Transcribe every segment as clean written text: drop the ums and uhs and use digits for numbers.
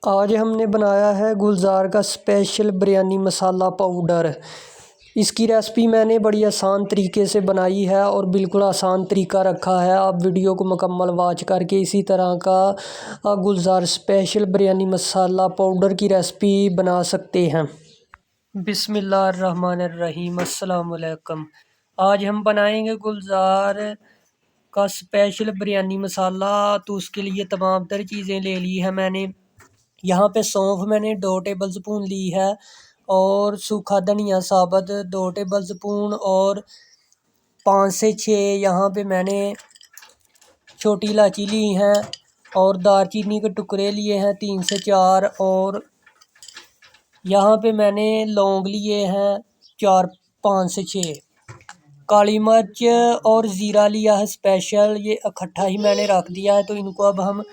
आज हमने बनाया है गुलज़ार का स्पेशल बिरयानी मसाला पाउडर। इसकी रेसिपी मैंने बड़ी आसान तरीके से बनाई है और बिल्कुल आसान तरीका रखा है। आप वीडियो को मुकम्मल वॉच करके इसी तरह का गुलज़ार स्पेशल बिरयानी मसाला पाउडर की रेसिपी बना सकते हैं। बिस्मिल्लाहिर्रहमानिर्रहीम, अस्सलाम वालेकुम। आज हम बनाएंगे गुलज़ार का स्पेशल बिरयानी मसाला। तो उसके लिए तमाम तर चीज़ें ले ली है मैंने। यहाँ पे सौंफ मैंने 2 टेबल स्पून ली है और सूखा धनिया साबुत 2 टेबल स्पून और 5 से 6 यहाँ पे मैंने छोटी इलायची ली हैं और दालचीनी के टुकड़े लिए हैं 3 से 4 और यहाँ पे मैंने लौंग लिए हैं 5 से 6। काली मिर्च और ज़ीरा लिया है स्पेशल, ये इकट्ठा ही मैंने रख दिया है। तो इनको अब हम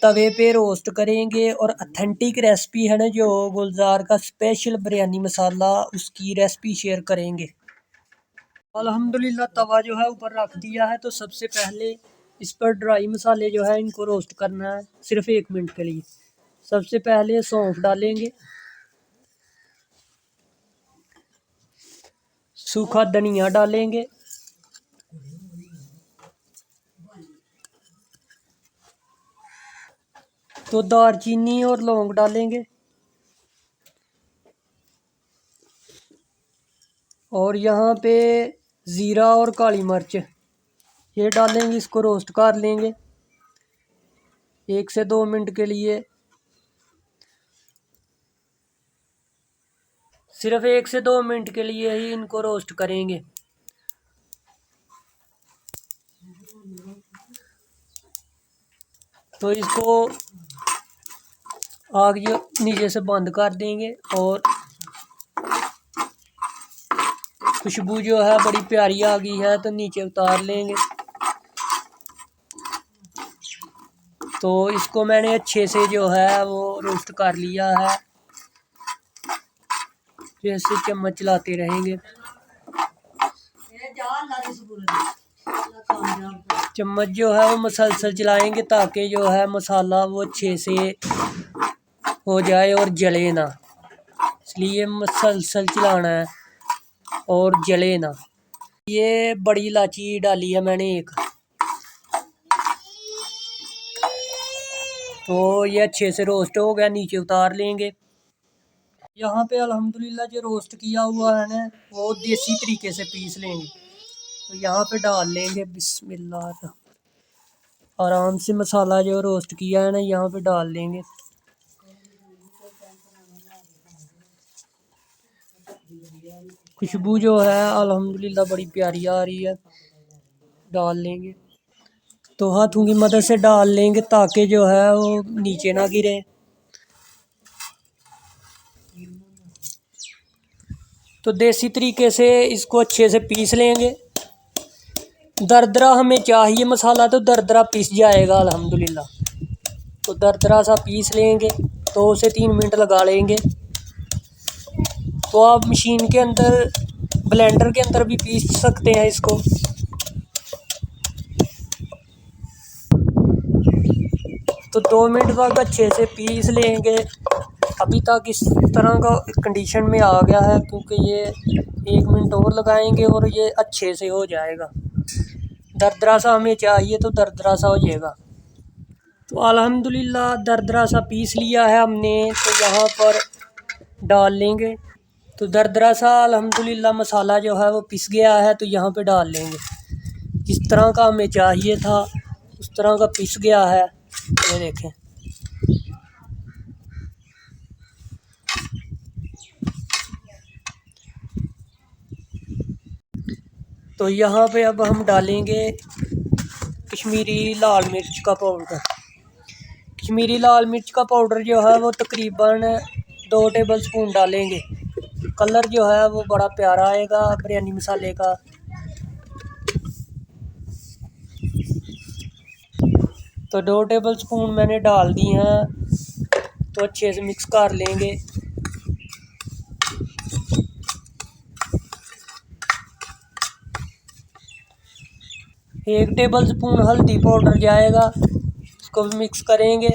तवे पे रोस्ट करेंगे और अथेंटिक रेसिपी है ना जो गुलज़ार का स्पेशल बिरयानी मसाला, उसकी रेसिपी शेयर करेंगे। अल्हम्दुलिल्लाह तवा जो है ऊपर रख दिया है। तो सबसे पहले इस पर ड्राई मसाले जो है इनको रोस्ट करना है सिर्फ 1 मिनट के लिए। सबसे पहले सौंफ डालेंगे, सूखा धनिया डालेंगे, तो दालचीनी और लौंग डालेंगे और यहाँ पे ज़ीरा और काली मिर्च ये डालेंगे। इसको रोस्ट कर लेंगे 1 से 2 मिनट के लिए। सिर्फ 1 से 2 मिनट के लिए ही इनको रोस्ट करेंगे। तो इसको आग जो नीचे से बंद कर देंगे और खुशबू जो है बड़ी प्यारी आ गई है तो नीचे उतार लेंगे। तो इसको मैंने अच्छे से जो है वो रोस्ट कर लिया है। जैसे चम्मच चलाते रहेंगे, चम्मच जो है वो मसलसल चलाएंगे ताकि जो है मसाला वो अच्छे से हो जाए और जले ना, इसलिए मसलसल चलाना है और जले ना। ये बड़ी इलायची डाली है मैंने 1, तो ये अच्छे से रोस्ट हो गया, नीचे उतार लेंगे। यहाँ पे अल्हम्दुलिल्लाह जो रोस्ट किया हुआ है ना वो देसी तरीके से पीस लेंगे। तो यहाँ पे डाल लेंगे बिस्मिल्लाह, आराम से मसाला जो रोस्ट किया है ना यहाँ पे डाल लेंगे। खुशबू जो है अल्हम्दुलिल्लाह बड़ी प्यारी आ रही है। डाल लेंगे तो हाथों की मदद से डाल लेंगे ताकि जो है वो नीचे ना गिरे। तो देसी तरीके से इसको अच्छे से पीस लेंगे। दरदरा हमें चाहिए मसाला तो दरदरा पीस जाएगा अल्हम्दुलिल्लाह। तो दरदरा सा पीस लेंगे, 2 से 3 मिनट लगा लेंगे। तो आप मशीन के अंदर ब्लेंडर के अंदर भी पीस सकते हैं इसको। तो 2 मिनट तक अच्छे से पीस लेंगे। अभी तक इस तरह का कंडीशन में आ गया है क्योंकि ये 1 मिनट और लगाएंगे और ये अच्छे से हो जाएगा। दरदरा सा हमें चाहिए तो दरदरा सा हो जाएगा। तो अल्हम्दुलिल्लाह दरदरा सा पीस लिया है हमने, तो यहाँ पर डाल लेंगे। तो दरदरा सा अल्हम्दुलिल्लाह मसाला जो है वो पिस गया है, तो यहाँ पे डाल लेंगे। जिस तरह का हमें चाहिए था उस तरह का पिस गया है, ये देखें। तो यहाँ पे अब हम डालेंगे कश्मीरी लाल मिर्च का पाउडर। कश्मीरी लाल मिर्च का पाउडर जो है वो तकरीबन 2 टेबल स्पून डालेंगे। कलर जो है वो बड़ा प्यारा आएगा बिरयानी मसाले का। तो 2 टेबल स्पून मैंने डाल दी हैं, तो अच्छे से मिक्स कर लेंगे। एक टेबल स्पून हल्दी पाउडर जाएगा, इसको भी मिक्स करेंगे।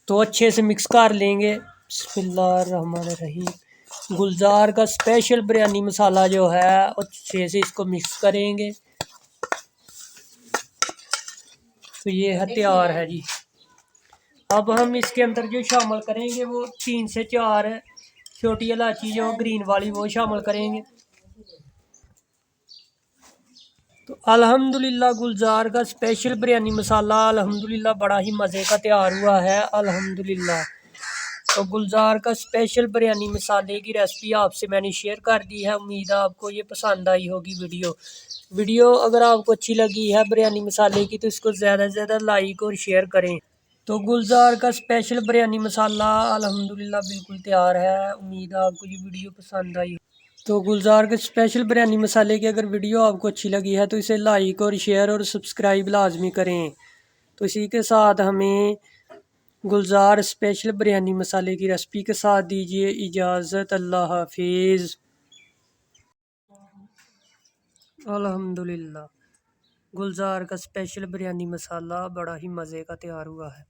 तो अच्छे से मिक्स कर लेंगे। बिस्मिल्लाहिर्रहमानिर्रहीम। गुलजार का स्पेशल बिरयानी मसाला जो है अच्छे से इसको मिक्स करेंगे। तो ये है तैयार है जी। अब हम इसके अंदर जो शामिल करेंगे वो 3 से 4 छोटी इलायची जो ग्रीन वाली वो शामिल करेंगे। तो अल्हम्दुलिल्लाह गुलजार का स्पेशल बिरयानी मसाला अल्हम्दुलिल्लाह बड़ा ही मज़े का तैयार हुआ है अल्हम्दुलिल्लाह। तो गुलजार का स्पेशल बिरयानी मसाले की रेसिपी आपसे मैंने शेयर कर दी है। उम्मीद है आपको ये पसंद आई होगी वीडियो अगर आपको अच्छी लगी है बिरयानी मसाले की तो इसको ज़्यादा से ज़्यादा लाइक और शेयर करें। तो गुलजार का स्पेशल बिरयानी मसाला अल्हम्दुलिल्लाह बिल्कुल तैयार है। उम्मीद है आपको ये वीडियो पसंद आई। तो गुलजार के स्पेशल बिरयानी मसाले की अगर वीडियो आपको अच्छी लगी है तो इसे लाइक और शेयर और सब्सक्राइब लाजमी करें। तो इसी के साथ हमें गुलजार स्पेशल बिरयानी मसाले की रेसिपी के साथ दीजिए इजाज़त। अल्लाह हाफिज़। अल्हम्दुलिल्लाह गुलजार का स्पेशल बिरयानी मसाला बड़ा ही मज़े का तैयार हुआ है।